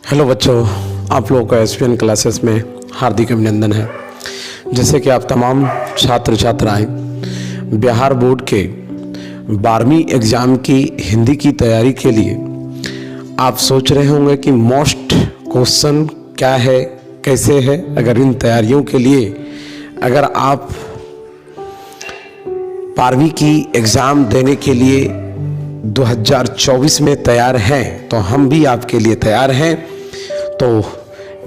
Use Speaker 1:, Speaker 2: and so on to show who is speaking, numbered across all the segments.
Speaker 1: Hello बच्चों, आप लोगों का एसपीएन क्लासेस में हार्दिक अभिनंदन है। जैसे कि आप तमाम छात्र छात्राएं बिहार बोर्ड के 12वीं एग्ज़ाम की हिंदी की तैयारी के लिए आप सोच रहे होंगे कि मोस्ट क्वेश्चन क्या है, कैसे है। अगर इन तैयारियों के लिए अगर आप 12वीं की एग्ज़ाम देने के लिए 2024 में तैयार हैं तो हम भी आपके लिए तैयार हैं। तो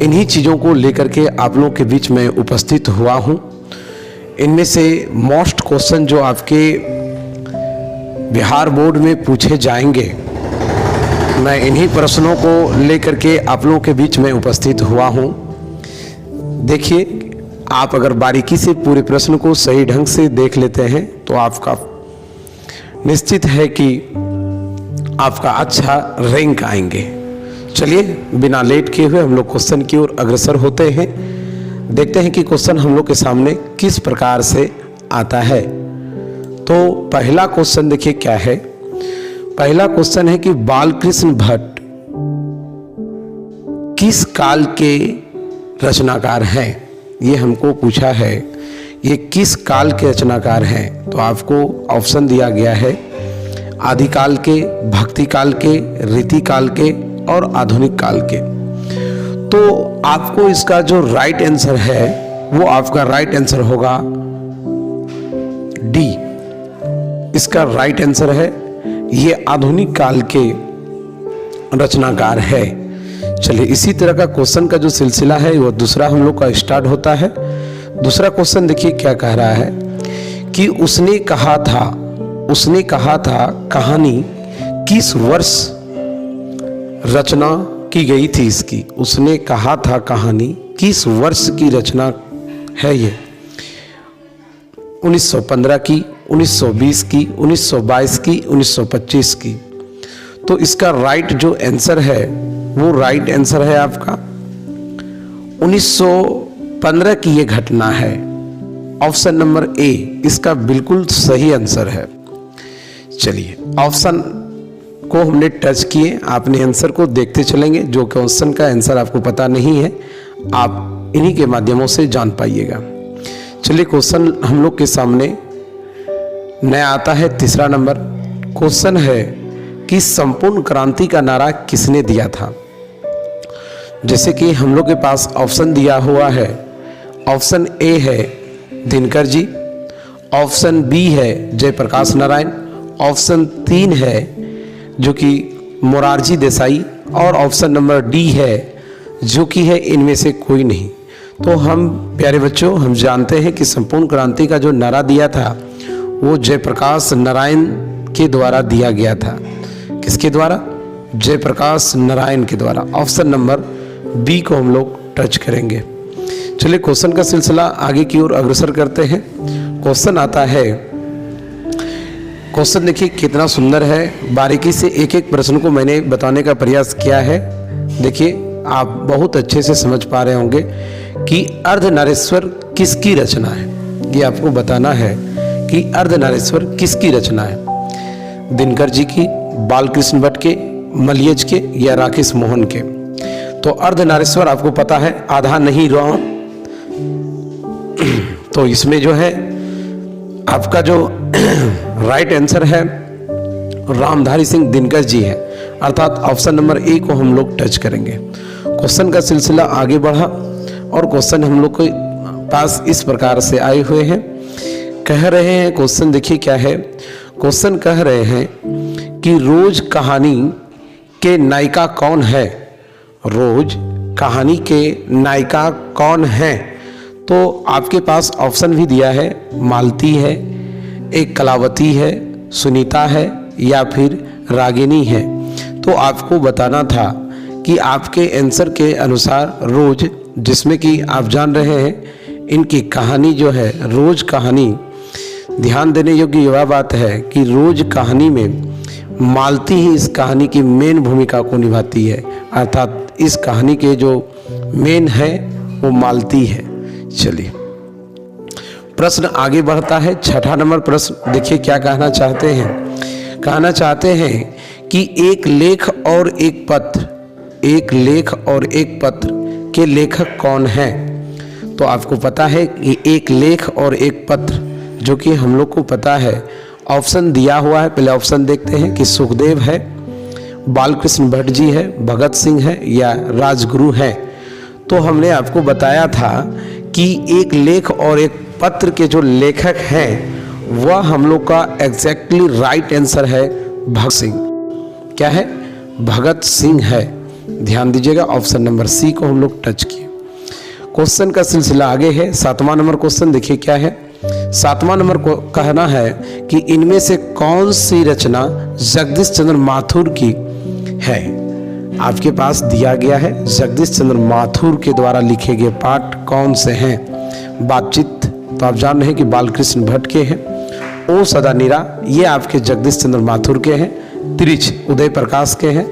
Speaker 1: इन्हीं चीज़ों को लेकर के आप लोगों के बीच में उपस्थित हुआ हूँ। इनमें से मोस्ट क्वेश्चन जो आपके बिहार बोर्ड में पूछे जाएंगे, मैं इन्हीं प्रश्नों को लेकर के आप लोगों के बीच में उपस्थित हुआ हूँ। देखिए, आप अगर बारीकी से पूरे प्रश्न को सही ढंग से देख लेते हैं तो आपका निश्चित है कि आपका अच्छा रैंक आएंगे। चलिए बिना लेट किए हुए हम लोग क्वेश्चन की ओर अग्रसर होते हैं। देखते हैं कि क्वेश्चन हम लोग के सामने किस प्रकार से आता है। तो पहला क्वेश्चन देखिए क्या है। पहला क्वेश्चन है कि बालकृष्ण भट्ट किस काल के रचनाकार हैं। ये हमको पूछा है, ये किस काल के रचनाकार हैं। तो आपको ऑप्शन दिया गया है आदिकाल के, भक्ति काल के, रीति काल के और आधुनिक काल के। तो आपको इसका जो राइट आंसर है वो आपका राइट आंसर होगा डी। इसका राइट आंसर है ये आधुनिक काल के रचनाकार है। चलिए इसी तरह का क्वेश्चन का जो सिलसिला है वो दूसरा हम लोग का स्टार्ट होता है। दूसरा क्वेश्चन देखिए क्या कह रहा है कि उसने कहा था कहानी किस वर्ष रचना की गई थी इसकी। उसने कहा था कहानी किस वर्ष की रचना है ये। 1915 की, 1920 की, 1922 की, 1925 की। तो इसका राइट जो आंसर है वो राइट आंसर है आपका 1915 की ये घटना है। ऑप्शन नंबर ए इसका बिल्कुल सही आंसर है। चलिए ऑप्शन को हमने टच किए, आपने आंसर को देखते चलेंगे। जो क्वेश्चन का आंसर आपको पता नहीं है आप इन्हीं के माध्यमों से जान पाइएगा। चलिए क्वेश्चन हम लोग के सामने नया आता है। तीसरा नंबर क्वेश्चन है कि संपूर्ण क्रांति का नारा किसने दिया था। जैसे कि हम लोग के पास ऑप्शन दिया हुआ है। ऑप्शन ए है दिनकर जी, ऑप्शन बी है जयप्रकाश नारायण, ऑप्शन 3 है जो कि मोरारजी देसाई और ऑप्शन नंबर डी है जो कि है इनमें से कोई नहीं। तो हम प्यारे बच्चों हम जानते हैं कि संपूर्ण क्रांति का जो नारा दिया था वो जयप्रकाश नारायण के द्वारा दिया गया था। किसके द्वारा? जयप्रकाश नारायण के द्वारा। ऑप्शन नंबर बी को हम लोग टच करेंगे। चलिए क्वेश्चन का सिलसिला आगे की ओर अग्रसर करते हैं। क्वेश्चन आता है, क्वेश्चन देखिए कितना सुंदर है। बारीकी से एक एक प्रश्न को मैंने बताने का प्रयास किया है। देखिए आप बहुत अच्छे से समझ पा रहे होंगे कि अर्धनारीश्वर किसकी रचना है। ये आपको बताना है कि अर्धनारीश्वर किसकी रचना है। दिनकर जी की, बालकृष्ण भट्ट के, मलियज के या राकेश मोहन के। तो अर्धनारीश्वर आपको पता है आधा नहीं रॉन्ग। तो इसमें जो है आपका जो राइट आंसर है रामधारी सिंह दिनकर जी है, अर्थात ऑप्शन नंबर ए को हम लोग टच करेंगे। क्वेश्चन का सिलसिला आगे बढ़ा और क्वेश्चन हम लोग के पास इस प्रकार से आए हुए हैं। कह रहे हैं क्वेश्चन देखिए क्या है। क्वेश्चन कह रहे हैं कि रोज कहानी के नायिका कौन है। रोज कहानी के नायिका कौन है। तो आपके पास ऑप्शन भी दिया है, मालती है, एक कलावती है, सुनीता है या फिर रागिनी है। तो आपको बताना था कि आपके आंसर के अनुसार रोज, जिसमें कि आप जान रहे हैं इनकी कहानी जो है रोज कहानी, ध्यान देने योग्य यह बात है कि रोज कहानी में मालती ही इस कहानी की मेन भूमिका को निभाती है, अर्थात इस कहानी के जो मेन है वो मालती है। चलिए प्रश्न आगे बढ़ता है। छठा नंबर प्रश्न देखिए क्या कहना चाहते हैं। कहना चाहते हैं कि एक लेख और एक पत्र एक लेख और एक पत्र के लेखक कौन हैं? तो आपको पता है कि एक लेख और एक पत्र, जो कि हम लोग को पता है, ऑप्शन दिया हुआ है। पहले ऑप्शन देखते हैं कि सुखदेव है, बालकृष्ण भट्ट जी है, भगत सिंह है या राजगुरु है। तो हमने आपको बताया था कि एक लेख और एक पत्र के जो लेखक हैं वह हम लोग का एग्जैक्टली राइट आंसर है भगत सिंह। क्या है? भगत सिंह है। ध्यान दीजिएगा, ऑप्शन नंबर सी को हम लोग टच किए। क्वेश्चन का सिलसिला आगे है। 7वां नंबर क्वेश्चन देखिए क्या है। 7वां नंबर को कहना है कि इनमें से कौन सी रचना जगदीश चंद्र माथुर की है। आपके पास दिया गया है जगदीश चंद्र माथुर के द्वारा लिखे गए पाठ कौन से हैं। बातचीत तो आप जान रहे हैं कि बालकृष्ण भट्ट के हैं। ओ सदा नीरा ये आपके जगदीश चंद्र माथुर के हैं। त्रिच उदय प्रकाश के हैं।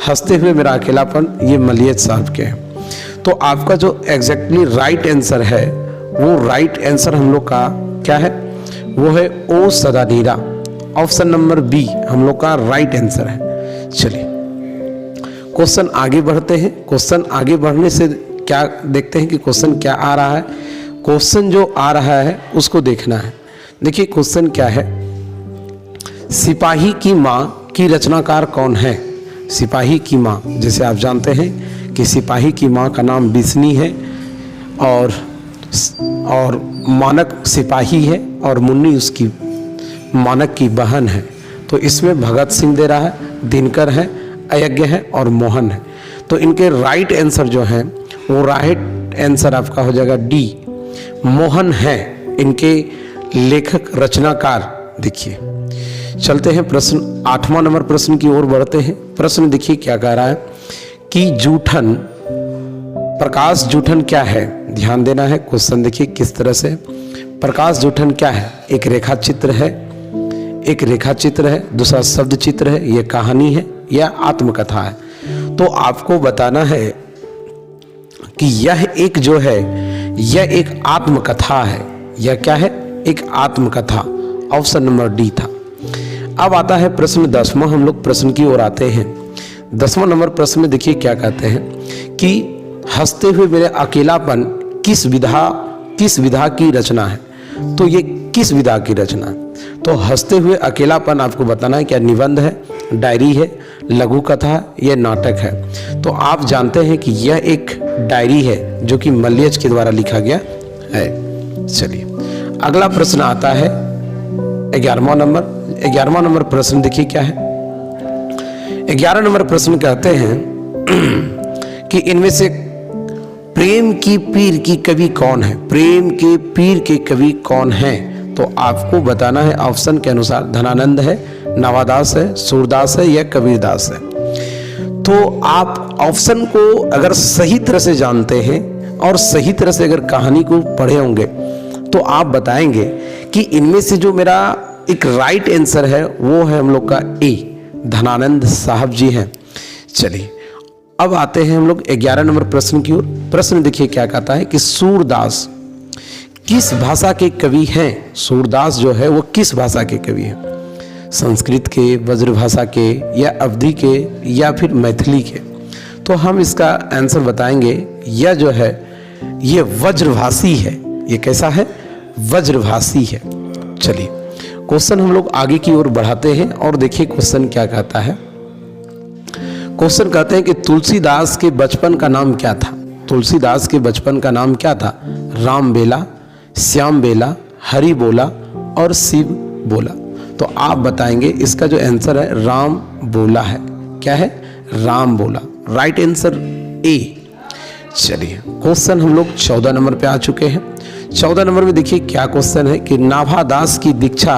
Speaker 1: हंसते हुए मेरा अकेलापन ये मलियत साहब के हैं। तो आपका जो एग्जैक्टली राइट आंसर है वो राइट आंसर हम लोग का क्या है? वो है ओ सदा नीरा। ऑप्शन नंबर बी हम लोग का राइट आंसर है। चलिए क्वेश्चन आगे बढ़ते हैं। क्वेश्चन आगे बढ़ने से क्या देखते हैं कि क्वेश्चन क्या आ रहा है। क्वेश्चन जो आ रहा है उसको देखना है। देखिए क्वेश्चन क्या है। सिपाही की माँ की रचनाकार कौन है? सिपाही की माँ, जैसे आप जानते हैं कि सिपाही की माँ का नाम बिस्नी है और मानक सिपाही है और मुन्नी उसकी मानक की बहन है। तो इसमें भगत सिंह दे रहा है, दिनकर है, अयज्ञ है और मोहन है। तो इनके राइट आंसर जो है वो राइट आंसर आपका हो जाएगा डी, मोहन है इनके लेखक रचनाकार। देखिए चलते हैं प्रश्न 8वां नंबर प्रश्न की ओर बढ़ते हैं। प्रश्न देखिए क्या कह रहा है कि जूठन, प्रकाश जूठन क्या है? ध्यान देना है। क्वेश्चन देखिए किस तरह से। प्रकाश जूठन क्या है? एक रेखा चित्र है, एक रेखा चित्र है, दूसरा शब्द चित्र है, यह कहानी है या आत्मकथा है। तो आपको बताना है कि यह एक जो है यह एक आत्मकथा है। यह क्या है? एक आत्मकथा। ऑप्शन नंबर डी था। अब आता है प्रश्न 10वां। हम लोग प्रश्न की ओर आते हैं। 10वां नंबर प्रश्न में देखिए क्या कहते हैं कि हंसते हुए मेरे अकेलापन किस विधा की रचना है। तो ये किस विधा की रचना है? तो हंसते हुए अकेलापन आपको बताना है क्या निबंध है, डायरी है, लघु कथा है, यह नाटक है। तो आप जानते हैं कि यह एक डायरी है जो कि मलियज के द्वारा लिखा गया है। चलिए अगला प्रश्न आता है 11वां नंबर। 11वां नंबर प्रश्न देखिए क्या है। 11 नंबर प्रश्न कहते हैं कि इनमें से प्रेम की पीर की कवि कौन है? प्रेम के पीर के कवि कौन है? तो आपको बताना है ऑप्शन के अनुसार धनानंद है, नवादास है, सूरदास है या कबीरदास है। तो आप ऑप्शन को अगर सही तरह से जानते हैं और सही तरह से अगर कहानी को पढ़े होंगे तो आप बताएंगे कि इनमें से जो मेरा एक राइट आंसर है वो है हम लोग का ए, धनानंद साहब जी हैं। चलिए अब आते हैं हम लोग 11 नंबर प्रश्न की ओर। प्रश्न देखिए क्या कहता है कि सूरदास किस भाषा के कवि हैं? सूरदास जो है वो किस भाषा के कवि हैं? संस्कृत के, ब्रजभाषा के या अवधी के या फिर मैथिली के? तो हम इसका आंसर बताएंगे यह जो है ये व्रजभाषी है। ये कैसा है? व्रजभाषी है। चलिए क्वेश्चन हम लोग आगे की ओर बढ़ाते हैं और देखिए क्वेश्चन क्या कहता है। क्वेश्चन कहते हैं कि तुलसीदास के बचपन का नाम क्या था? तुलसीदास के बचपन का नाम क्या था? राम बेला, श्याम बेला, हरि बोला और शिव बोला। तो आप बताएंगे इसका जो आंसर है राम बोला है। क्या है? राम बोला। Right answer A. चलिए क्वेश्चन हम लोग 14 नंबर पे आ चुके हैं। 14 नंबर में देखिए क्या क्वेश्चन है कि नाभादास की दीक्षा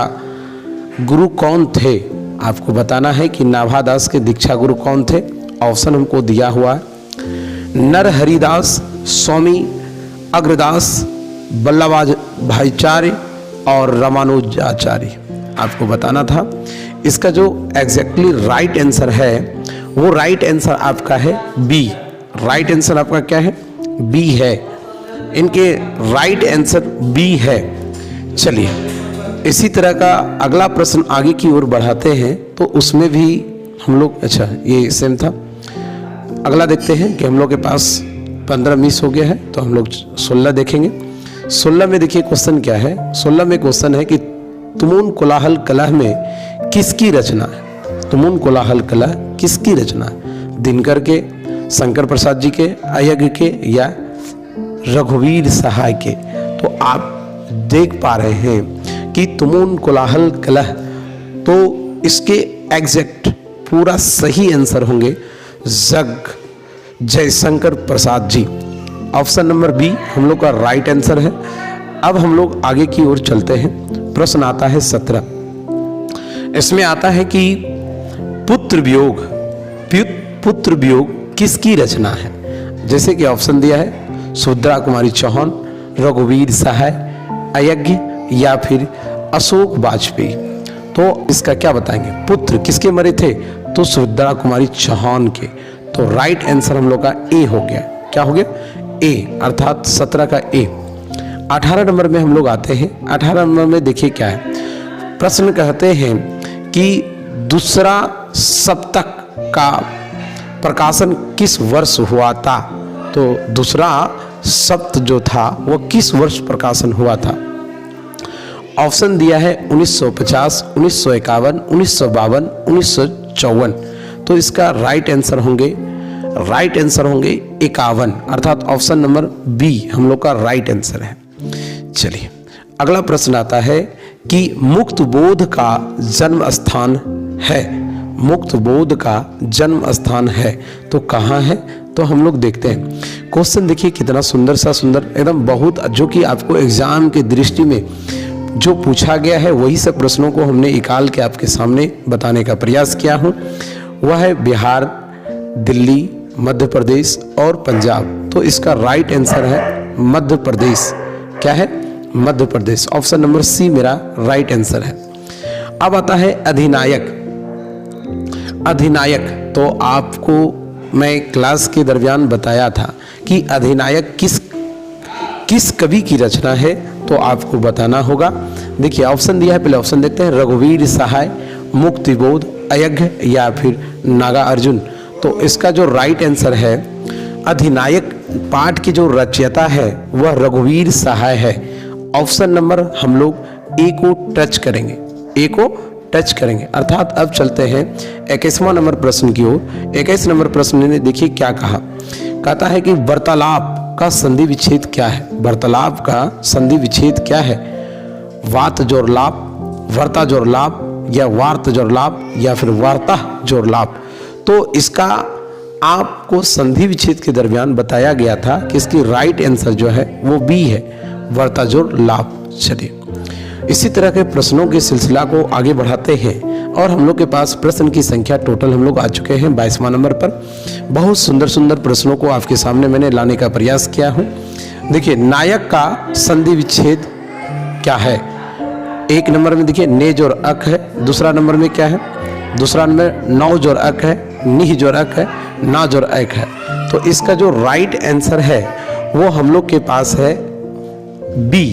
Speaker 1: गुरु कौन थे? आपको बताना है कि नाभादास के दीक्षा गुरु कौन थे। ऑप्शन हमको दिया हुआ है नरहरिदास, स्वामी अग्रदास, वल्लभ भाईचार्य और रामानुजाचार्य। आपको बताना था। इसका जो एग्जैक्टली राइट आंसर है वो राइट आंसर आपका है बी। राइट आंसर आपका क्या है? बी है। इनके राइट आंसर बी है। चलिए इसी तरह का अगला प्रश्न आगे की ओर बढ़ाते हैं तो उसमें भी हम लोग, अच्छा ये सेम था। अगला देखते हैं कि हम लोग के पास 15 मिस हो गया है, तो हम लोग 16 देखेंगे। 16 में देखिए क्वेश्चन क्या है। 16 में क्वेश्चन है कि तुमुन कोलाहल कलह में किसकी रचना है। तुमुन कोलाहल कलह किसकी रचना है? दिनकर के, शंकर प्रसाद जी के, अयज्ञ के या रघुवीर सहाय के। तो आप देख पा रहे हैं कि तुमुन कोलाहल कलह, तो इसके एग्जैक्ट पूरा सही आंसर होंगे Jaishankar Prasad ji. Option number B हम लोग का राइट आंसर है। अब हम लोग आगे की ओर चलते हैं। प्रश्न आता है 17। इसमें आता है कि पुत्र वियोग किसकी रचना है। जैसे कि ऑप्शन दिया है सुभद्रा कुमारी चौहान, रघुवीर सहाय, अयज्ञ या फिर अशोक वाजपेयी। तो इसका क्या बताएंगे? पुत्र किसके मरे थे? तो सुभद्रा कुमारी चौहान के। तो राइट आंसर हम लोग का ए हो गया। क्या हो गया? ए, अर्थात 17 का ए। 18 नंबर में हम लोग आते हैं। 18 नंबर में देखिए क्या है। प्रश्न कहते हैं कि दूसरा सप्तक का प्रकाशन किस वर्ष हुआ था। तो दूसरा सप्त जो था वो किस वर्ष प्रकाशन हुआ था। ऑप्शन दिया है 1950, 1951, 1952, 1954। तो इसका राइट आंसर होंगे 51, अर्थात ऑप्शन नंबर बी हम लोग का राइट आंसर है। चलिए अगला प्रश्न आता है कि मुक्त बोध का जन्म स्थान है। मुक्त बोध का जन्म स्थान है तो कहाँ है? तो हम लोग देखते हैं। क्वेश्चन देखिए कितना सुंदर एकदम बहुत, जो कि आपको एग्जाम की दृष्टि में जो पूछा गया है वही सब प्रश्नों को हमने निकाल के आपके सामने बताने का प्रयास किया हूँ। वह है बिहार, दिल्ली, मध्य प्रदेश और पंजाब। तो इसका राइट आंसर है मध्य प्रदेश। क्या है? Madhya Pradesh. Option number C मेरा राइट आंसर है। अब आता है अधिनायक। तो आपको मैं क्लास के दरमियान बताया था कि अधिनायक किस कवि की रचना है, तो आपको बताना होगा। देखिए ऑप्शन दिया है, पहले ऑप्शन देखते हैं। रघुवीर सहाय, मुक्तिबोध, अयज्ञ या फिर नागार्जुन। तो इसका जो राइट आंसर है, अधिनायक पाठ की जो रचयिता है वह रघुवीर सहाय है। ऑप्शन नंबर हम लोग ए को टच करेंगे, अर्थात अब चलते हैं 21वां नंबर प्रश्न की ओर। 21 नंबर प्रश्न ने देखिए क्या कहता है कि वार्तालाप का संधि विच्छेद क्या है। वार्तालाप का संधि विच्छेद क्या है? वात जोड़ लाप, वर्ता जोड़ लाप या वार्त जोड़ लाप या फिर वार्ता जोड़ लाप। तो इसका आपको संधि विच्छेद के दरमियान बताया गया था कि इसकी राइट आंसर जो है वो बी है, वार्ता जोड़ लाप। चलिए इसी तरह के प्रश्नों के सिलसिला को आगे बढ़ाते हैं और हम लोग के पास प्रश्न की संख्या टोटल हम लोग आ चुके हैं 22वां नंबर पर। बहुत सुंदर प्रश्नों को आपके सामने मैंने लाने का प्रयास किया हूँ। देखिए नायक का संधि विच्छेद क्या है। एक नंबर में देखिए ने जोर अक है। दूसरा नंबर में क्या है? दूसरा नंबर नौ जोर अक है, निह जोर अक है, ना जोर अक है। तो इसका जो राइट आंसर है वो हम लोग के पास है बी।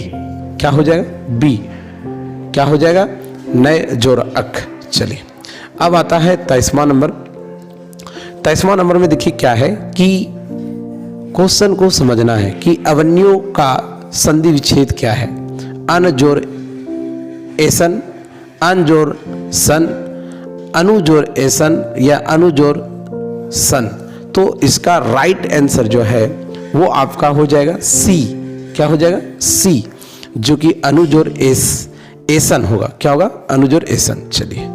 Speaker 1: क्या हो जाएगा? बी। क्या हो जाएगा? नए जोर अक। चलिए अब आता है 23वां नंबर। 23वां नंबर में देखिए क्या है कि क्वेश्चन को समझना है कि अवन्यों का संधि विच्छेद क्या है। अन जोर एसन, अन जोर सन, अनु जोर एसन या अनु जोर सन। तो इसका राइट आंसर जो है वो आपका हो जाएगा सी। क्या हो जाएगा? सी, जो कि अनुजोर एसन होगा। क्या होगा? अनुजोर एसन। चलिए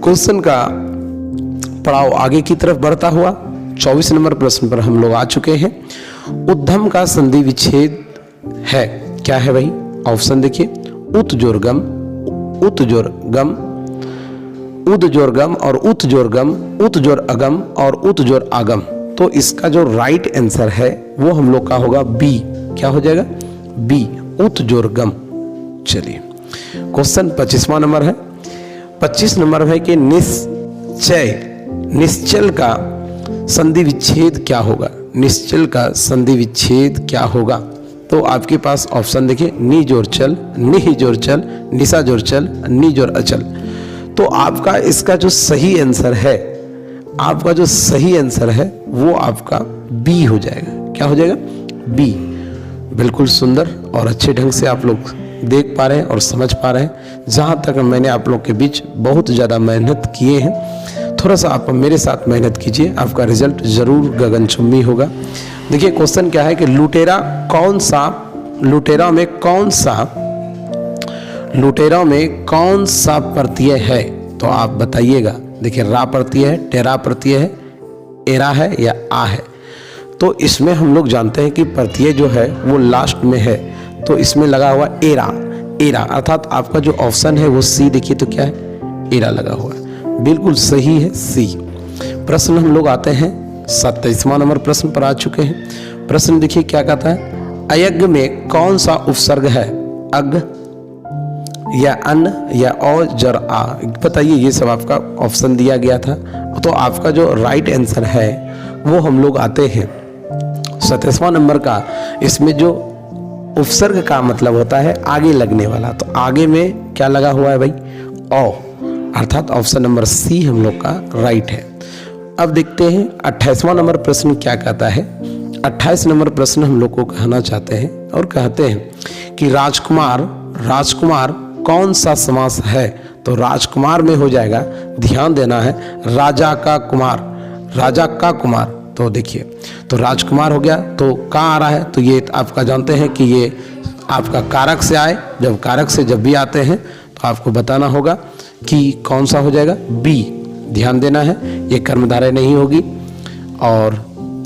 Speaker 1: क्वेश्चन का पड़ाव आगे की तरफ बढ़ता हुआ 24 नंबर प्रश्न पर हम लोग आ चुके हैं। उद्धम का संधि विच्छेद है। क्या है भाई? ऑप्शन देखिए। उत जोर गम, उत जोर गम, उद जोर गम और उत जोर गम, उत जोर अगम और उत जोर आगम। तो इसका जो राइट आंसर है वो हम लोग का होगा बी। क्या हो जाएगा? बी, उत जोर गम। चलिए क्वेश्चन 25वां नंबर है। 25 नंबर है कि निश्चल का संधि विच्छेद क्या होगा। निश्चल का संधि विच्छेद क्या होगा? तो आपके पास ऑप्शन देखिए। नी जोर चल, निह जोर चल, निशा जोर चल, नी जोर अचल। तो आपका इसका जो सही आंसर है आपका जो सही आंसर है वो आपका बी हो जाएगा। क्या हो जाएगा? बी। बिल्कुल सुंदर और अच्छे ढंग से आप लोग देख पा रहे हैं और समझ पा रहे हैं। जहाँ तक मैंने आप लोग के बीच बहुत ज़्यादा मेहनत किए हैं, थोड़ा सा आप मेरे साथ मेहनत कीजिए, आपका रिजल्ट ज़रूर गगनचुंबी होगा। देखिए क्वेश्चन क्या है कि लुटेरा में कौन सा प्रत्यय है? तो आप बताइएगा। देखिए रा प्रत्यय है, टेरा प्रत्यय है, एरा है या आ है? तो इसमें हम लोग जानते हैं कि प्रत्यय जो है वो लास्ट में है, तो इसमें लगा हुआ एरा, अर्थात आपका जो ऑप्शन है वो सी। देखिए तो क्या है? एरा लगा हुआ है, बिल्कुल सही है सी। प्रश्न हम लोग आते हैं 27वां नंबर प्रश्न पर आ चुके हैं। प्रश्न देखिए क्या कहता है, अयज्ञ में कौन सा उपसर्ग है? अग या अन्न या औ जर आ? बताइए, ये सब आपका ऑप्शन दिया गया था। तो आपका जो राइट आंसर है वो हम लोग आते हैं 27वां नंबर का। इसमें जो उपसर्ग का मतलब होता है आगे लगने वाला, तो आगे में क्या लगा हुआ है भाई? औ, अर्थात ऑप्शन नंबर सी हम लोग का राइट है। अब देखते हैं 28वां नंबर प्रश्न क्या कहता है। 28 नंबर प्रश्न हम लोग को कहना चाहते हैं और कहते हैं कि राजकुमार कौन सा समास है? तो राजकुमार में हो जाएगा, ध्यान देना है, राजा का कुमार। तो देखिए, तो राजकुमार हो गया, तो का आ रहा है, तो ये आपका जानते हैं कि ये आपका कारक से आए। जब कारक से जब भी आते हैं तो आपको बताना होगा कि कौन सा हो जाएगा? बी। ध्यान देना है, ये कर्मधारय नहीं होगी और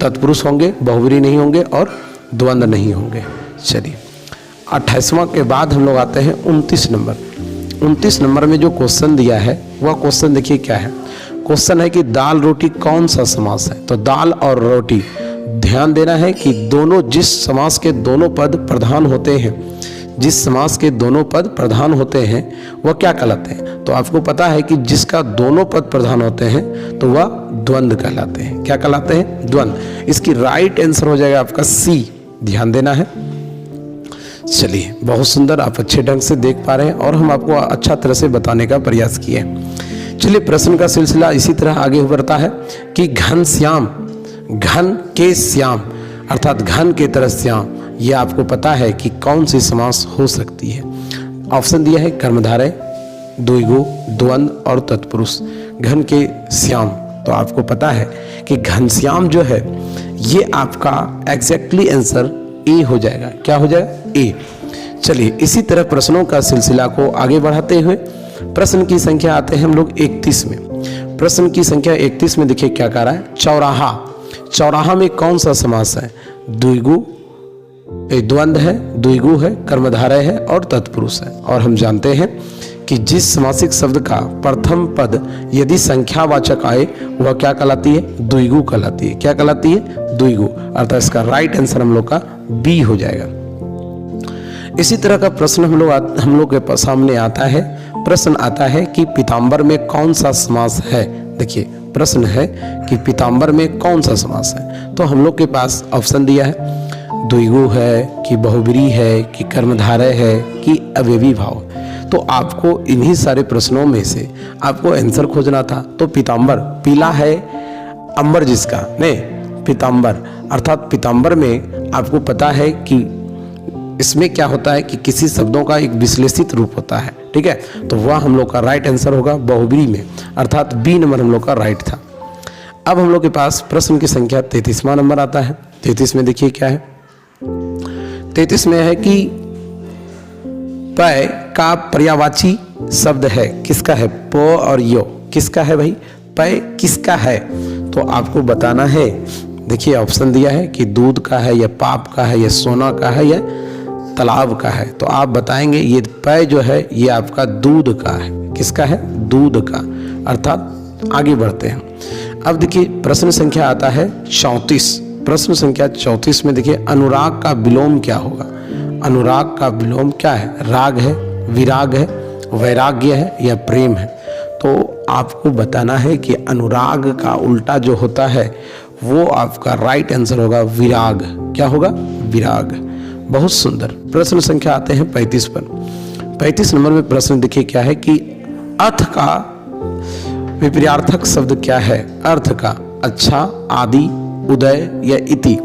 Speaker 1: तत्पुरुष होंगे, बहुव्रीहि नहीं होंगे और द्वंद्व नहीं होंगे। चलिए 28वां के बाद हम लोग आते हैं 29 नंबर। 29 नंबर में जो क्वेश्चन दिया है वह क्वेश्चन देखिए क्या है। क्वेश्चन है कि दाल रोटी कौन सा समास है? तो दाल और रोटी, ध्यान देना है कि दोनों जिस समास के दोनों पद प्रधान होते हैं, वह क्या कहलाते हैं? तो आपको पता है कि जिसका दोनों पद प्रधान होते हैं तो वह द्वंद्व कहलाते हैं। क्या कहलाते हैं? द्वंद्व। इसकी राइट आंसर हो जाएगा आपका सी। ध्यान देना है। चलिए बहुत सुंदर, आप अच्छे ढंग से देख पा रहे हैं और हम आपको अच्छा तरह से बताने का प्रयास किए। चलिए प्रश्न का सिलसिला इसी तरह आगे बढ़ता है कि घन के श्याम, अर्थात घन के तरह श्याम, यह आपको पता है कि कौन सी समास हो सकती है? ऑप्शन दिया है कर्मधारय, द्विगु, द्वंद्व और तत्पुरुष। घन के श्याम, तो आपको पता है कि घनश्याम जो है ये आपका एग्जैक्टली आंसर ए हो जाएगा। क्या हो जाएगा? ए। चलिए इसी तरह प्रश्नों का सिलसिला को आगे बढ़ाते हुए प्रश्न की संख्या आते हैं हम लोग 31 में। प्रश्न की संख्या 31 में देखिए क्या कह रहा है, चौराहा में कौन सा समास है? द्वंद्व है, द्विगु है, कर्मधारय है और तत्पुरुष है। और हम जानते हैं कि जिस समासिक शब्द का प्रथम पद यदि संख्यावाचक आए वह क्या कहलाती है? द्विगु कहलाती है। क्या कहलाती है? द्विगु। अर्थात इसका राइट आंसर हम लोग का बी हो जाएगा। इसी तरह का प्रश्न हम लोग के सामने आता है। प्रश्न आता है कि पीताम्बर में कौन सा समास है? देखिए प्रश्न है कि पीताम्बर में कौन सा समास है? तो हम लोग के पास ऑप्शन दिया है, द्विगु है कि बहुव्रीहि है कि कर्मधारय है कि अवयवी भाव। तो आपको इन्हीं सारे प्रश्नों में से आपको आंसर खोजना था। तो पीताम्बर, पीला है अंबर जिसका, नहीं पीताम्बर, अर्थात पीताम्बर में आपको पता है कि इसमें क्या होता है कि किसी शब्दों का एक विश्लेषित रूप होता है। ठीक है, तो वह हम लोग का राइट आंसर होगा बहुव्रीहि में, अर्थात बी नंबर हम लोग का राइट था। अब हम लोग के पास प्रश्न की संख्या 33वां नंबर आता है। 33 में देखिए क्या है, 33 में है कि पय का पर्यायवाची शब्द है, किसका है? प और यो, किसका है भाई? पय किसका है? तो आपको बताना है। देखिए ऑप्शन दिया है कि दूध का है या पाप का है या सोना का है या तालाब का है। तो आप बताएंगे ये पय जो है ये आपका दूध का है। किसका है? दूध का। अर्थात आगे बढ़ते हैं। अब देखिए प्रश्न संख्या आता है 34। प्रश्न संख्या 34 में देखिए अनुराग का विलोम क्या होगा? अनुराग का विलोम क्या है? राग है, विराग है, वैराग्य है या प्रेम है? तो आपको बताना है कि अनुराग का उल्टा जो होता है वो आपका राइट आंसर होगा विराग। क्या होगा? विराग। बहुत सुंदर। प्रश्न संख्या आते हैं 35 पर। 35 नंबर में प्रश्न देखिए क्या है कि अथ का विपर्यार्थक शब्द क्या है अर्थ का? अच्छा, आदि, उदय या इति।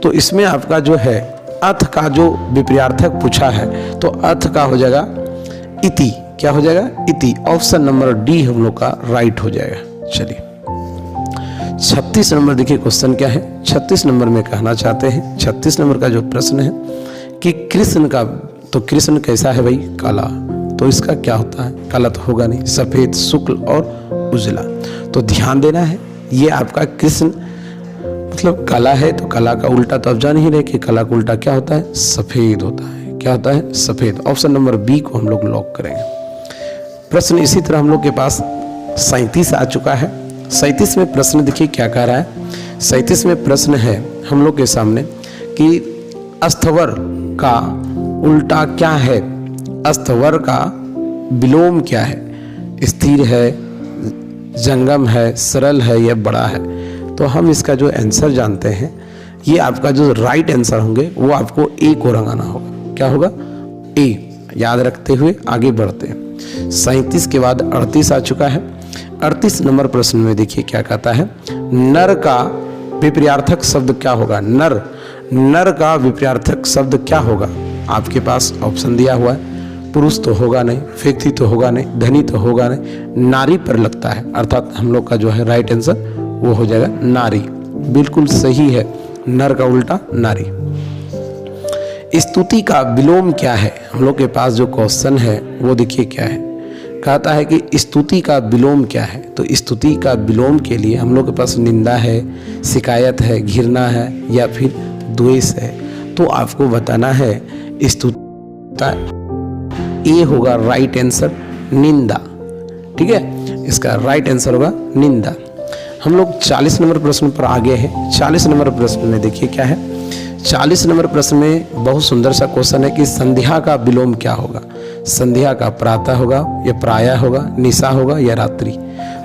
Speaker 1: तो इसमें आपका जो है अर्थ का जो विपर्यार्थक पूछा है तो अर्थ का हो जाएगा इति। क्या हो जाएगा? इति। ऑप्शन नंबर डी हम लोग का राइट हो जाएगा। चलिए 36 नंबर देखिए क्वेश्चन क्या है। 36 नंबर में कहना चाहते हैं, 36 नंबर का जो प्रश्न है कि कृष्ण का, तो कृष्ण कैसा है भाई? काला। तो इसका क्या होता है? काला तो होगा नहीं, सफेद, शुक्ल और उजला। तो ध्यान देना है, ये आपका कृष्ण मतलब काला है, तो काला का उल्टा तो आप जान ही रहे कि काला का उल्टा क्या होता है? सफेद होता है। क्या होता है? सफेद। ऑप्शन नंबर बी को हम लोग लॉक करेंगे। प्रश्न इसी तरह हम लोग के पास 37 आ चुका है। 37 में प्रश्न देखिए क्या कह रहा है। 37 में प्रश्न है हम लोग के सामने कि अस्थवर का उल्टा क्या है? अस्थवर का विलोम क्या है? स्थिर है, जंगम है, सरल है या बड़ा है? तो हम इसका जो आंसर जानते हैं, ये आपका जो राइट आंसर होंगे वो आपको ए को रंगाना होगा। क्या होगा? ए। याद रखते हुए आगे बढ़ते हैं। 37 के बाद 38 आ चुका है। 38 नंबर प्रश्न में देखिए क्या कहता है। नर का विपर्यार्थक शब्द क्या होगा? नर, नर का विपर्यार्थक शब्द क्या होगा? आपके पास ऑप्शन दिया हुआ है। पुरुष तो होगा नहीं, व्यक्ति तो होगा नहीं, धनी तो होगा नहीं, नारी पर लगता है, अर्थात हम लोग का जो है राइट आंसर वो हो जाएगा नारी। बिल्कुल सही है, नर का उल्टा नारी। स्तुति का विलोम क्या है? हम लोग के पास जो क्वेश्चन है वो देखिए क्या है। कहता है कि स्तुति का विलोम क्या है? तो स्तुति का विलोम के लिए हम लोग के पास निंदा है, शिकायत है, घृणा है या फिर द्वेष है। तो आपको बताना है स्तुति, ए होगा राइट आंसर निंदा। ठीक है, इसका राइट आंसर होगा निंदा। हम लोग 40 नंबर प्रश्न पर आगे हैं। 40 नंबर प्रश्न में देखिए क्या है। 40 नंबर प्रश्न में बहुत सुंदर सा क्वेश्चन है कि संध्या का विलोम क्या होगा? संध्या का प्रातः होगा या प्रायः होगा, निशा होगा या रात्रि?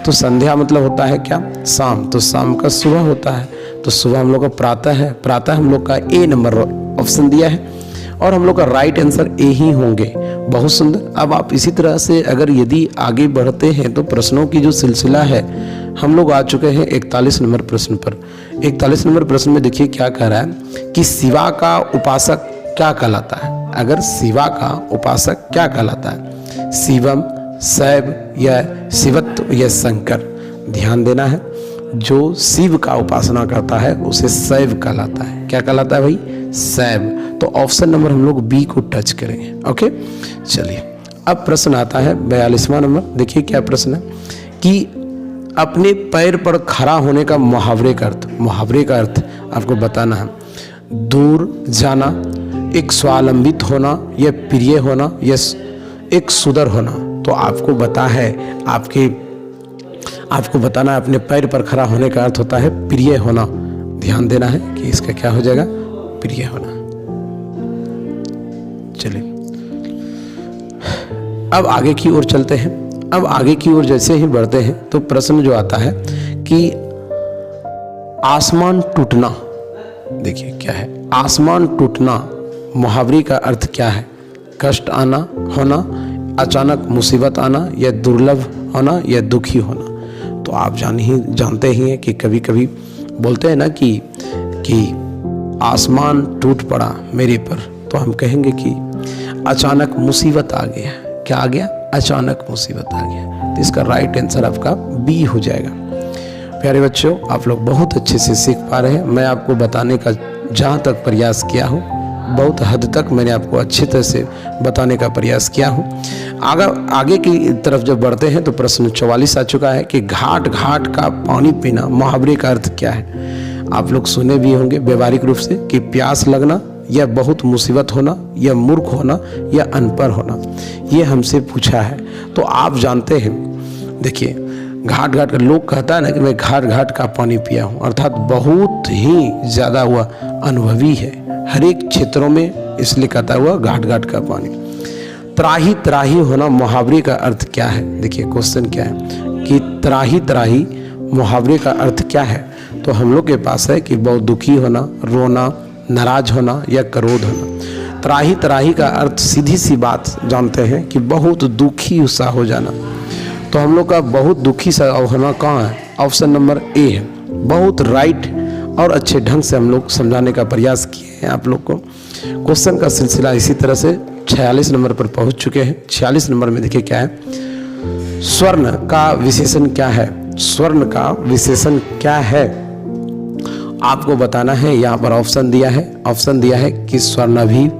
Speaker 1: तो संध्या मतलब होता है क्या? शाम। तो शाम का सुबह होता है, तो सुबह हम लोग का प्रातः है। प्रातः हम लोग का ए नंबर ऑप्शन दिया है और हम लोग का राइट आंसर ए ही होंगे। बहुत सुंदर। अब आप इसी तरह से अगर यदि आगे बढ़ते हैं तो प्रश्नों की जो सिलसिला है, हम लोग आ चुके हैं 41 नंबर प्रश्न पर। 41 नंबर प्रश्न में देखिए क्या कह रहा है कि शिवा का उपासक क्या कहलाता है? अगर शिवा का उपासक क्या कहलाता है? शिवम, शैव या शिवत्व या शंकर? ध्यान देना है, जो शिव का उपासना करता है उसे शैव कहलाता है। क्या कहलाता है भाई? शैव। तो ऑप्शन नंबर हम लोग बी को टच करेंगे। ओके, चलिए अब प्रश्न आता है 42वां नंबर। देखिए क्या प्रश्न है कि अपने पैर पर खड़ा होने का मुहावरे का अर्थ। मुहावरे का अर्थ आपको बताना है। दूर जाना, एक स्वावलंबित होना या प्रिय होना या एक सुदर होना। तो आपको बता है, आपको बताना है अपने पैर पर खड़ा होने का अर्थ होता है प्रिय होना। ध्यान देना है कि इसका क्या हो जाएगा? प्रिय होना। चलिए अब आगे की ओर चलते हैं। अब आगे की ओर जैसे ही बढ़ते हैं तो प्रश्न जो आता है कि आसमान टूटना। देखिए क्या है आसमान टूटना, मुहावरे का अर्थ क्या है? कष्ट आना, होना, अचानक मुसीबत आना या दुर्लभ होना या दुखी होना। तो आप जानते ही हैं कि कभी कभी बोलते हैं ना कि आसमान टूट पड़ा मेरे पर, तो हम कहेंगे कि अचानक मुसीबत आ गया। क्या आ गया? अचानक मुसीबत आ गया। तो इसका राइट आंसर आपका बी हो जाएगा। प्यारे बच्चों, आप लोग बहुत अच्छे से सीख पा रहे हैं। मैं आपको बताने का जहाँ तक प्रयास किया हूँ, बहुत हद तक मैंने आपको अच्छी तरह से बताने का प्रयास किया हूँ। आगे की तरफ जब बढ़ते हैं तो प्रश्न 44 आ चुका है कि घाट घाट का पानी पीना, मुहावरे का अर्थ क्या है? आप लोग सुने भी होंगे व्यवहारिक रूप से कि प्यास लगना या बहुत मुसीबत होना या मूर्ख होना या अनपढ़ होना। ये हमसे पूछा है तो आप जानते हैं। देखिए घाट घाट का लोग कहता है ना कि मैं घाट घाट का पानी पिया हूँ, अर्थात बहुत ही ज़्यादा हुआ अनुभवी है हर एक क्षेत्रों में, इसलिए कहता हुआ घाट घाट का पानी। त्राही त्राही होना, मुहावरे का अर्थ क्या है? देखिए क्वेश्चन क्या है कि त्राही त्राही मुहावरे का अर्थ क्या है? तो हम लोग के पास है कि बहुत दुखी होना, रोना, नाराज होना या क्रोध होना। त्राही त्राही का अर्थ सीधी सी बात जानते हैं कि बहुत दुखी सा हो जाना। तो हम लोग का बहुत दुखी सा होना कहाँ है, ऑप्शन नंबर ए है। बहुत राइट और अच्छे ढंग से हम लोग समझाने का प्रयास किए हैं आप लोग को। क्वेश्चन का सिलसिला इसी तरह से 46 नंबर पर पहुंच चुके हैं। 46 नंबर में देखिए क्या है, स्वर्ण का विशेषण क्या है। स्वर्ण का विशेषण क्या है आपको बताना है। यहाँ पर ऑप्शन दिया है कि स्वर्णाभिव,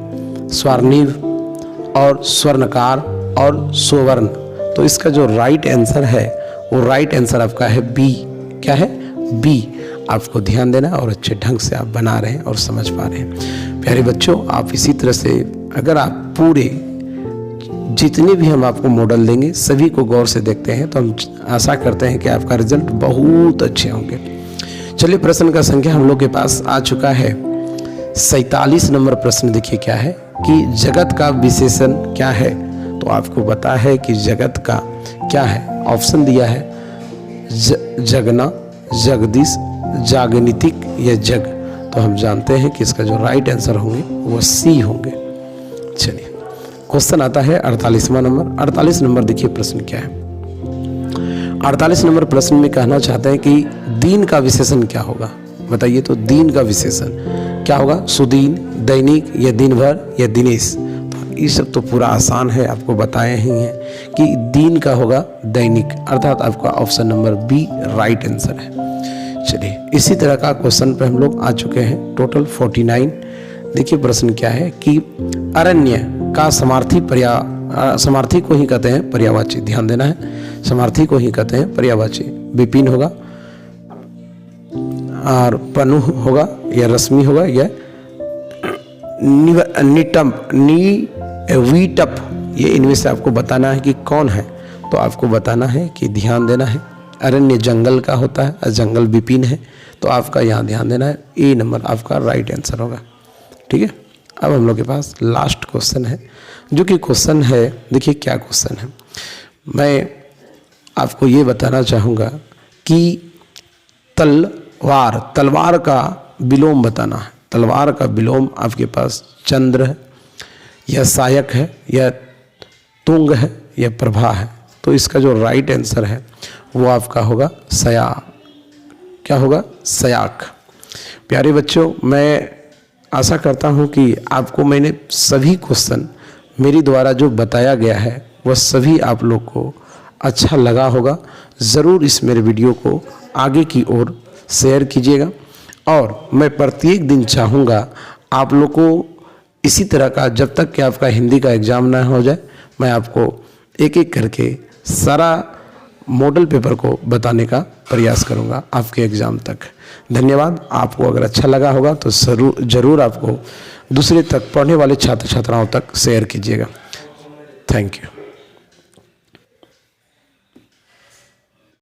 Speaker 1: स्वर्णिव और स्वर्णकार और सुवर्ण। तो इसका जो राइट आंसर है वो राइट आंसर आपका है बी। क्या है, बी। आपको ध्यान देना और अच्छे ढंग से आप बना रहे हैं और समझ पा रहे हैं। प्यारे बच्चों, आप इसी तरह से अगर आप पूरे जितने भी हम आपको मॉडल देंगे सभी को गौर से देखते हैं तो हम आशा करते हैं कि आपका रिजल्ट बहुत अच्छे होंगे। चलिए, प्रश्न का संख्या हम लोग के पास आ चुका है 47 नंबर प्रश्न। देखिए क्या है कि जगत का विशेषण क्या है। तो आपको पता है कि जगत का क्या है। ऑप्शन दिया है जगना, जगदीश, जागनितिक या जग। तो हम जानते हैं कि इसका जो राइट आंसर होंगे वो सी होंगे। चलिए, क्वेश्चन आता है 48वां नंबर। 48 नंबर देखिए प्रश्न क्या है। 48 नंबर प्रश्न में कहना चाहते हैं कि दीन का विशेषण क्या होगा। बताइए तो दीन का विशेषण क्या होगा। सुदीन, दैनिक या दिन भर या दिनेश। तो ये सब तो पूरा आसान है, आपको बताए ही हैं कि दीन का होगा दैनिक, अर्थात आपका option number B right answer है। चलिए, इसी तरह का क्वेश्चन पे हम लोग आ चुके हैं टोटल 49। देखिए प्रश्न क्या है कि अरण्य का समार्थी को ही कहते हैं पर्यायवाची। ध्यान देना है, समार्थी को ही कहते हैं पर्यायवाची। विपिन होगा और पनु होगा या रश्मि होगा या वीटप। ये इनमें से आपको बताना है कि कौन है। तो आपको बताना है कि ध्यान देना है, अरण्य जंगल का होता है और जंगल विपिन है। तो आपका यहाँ ध्यान देना है, ए नंबर आपका राइट आंसर होगा। ठीक है, अब हम लोग के पास लास्ट क्वेश्चन है, जो कि क्वेश्चन है, देखिए क्या क्वेश्चन है। मैं आपको ये बताना चाहूँगा कि तलवार का विलोम बताना है। तलवार का विलोम आपके पास चंद्र है या सायक है या तुंग है या प्रभा है। तो इसका जो राइट आंसर है वो आपका होगा क्या होगा, सयाक। प्यारे बच्चों, मैं आशा करता हूँ कि आपको मैंने सभी क्वेश्चन मेरी द्वारा जो बताया गया है वह सभी आप लोग को अच्छा लगा होगा। ज़रूर इस मेरे वीडियो को आगे की ओर शेयर कीजिएगा और मैं प्रत्येक दिन चाहूँगा आप लोग को इसी तरह का, जब तक कि आपका हिंदी का एग्ज़ाम ना हो जाए, मैं आपको एक एक करके सारा मॉडल पेपर को बताने का प्रयास करूँगा आपके एग्ज़ाम तक। धन्यवाद। आपको अगर अच्छा लगा होगा तो ज़रूर आपको दूसरे तक पढ़ने वाले छात्र छात्राओं तक शेयर कीजिएगा। Thank you.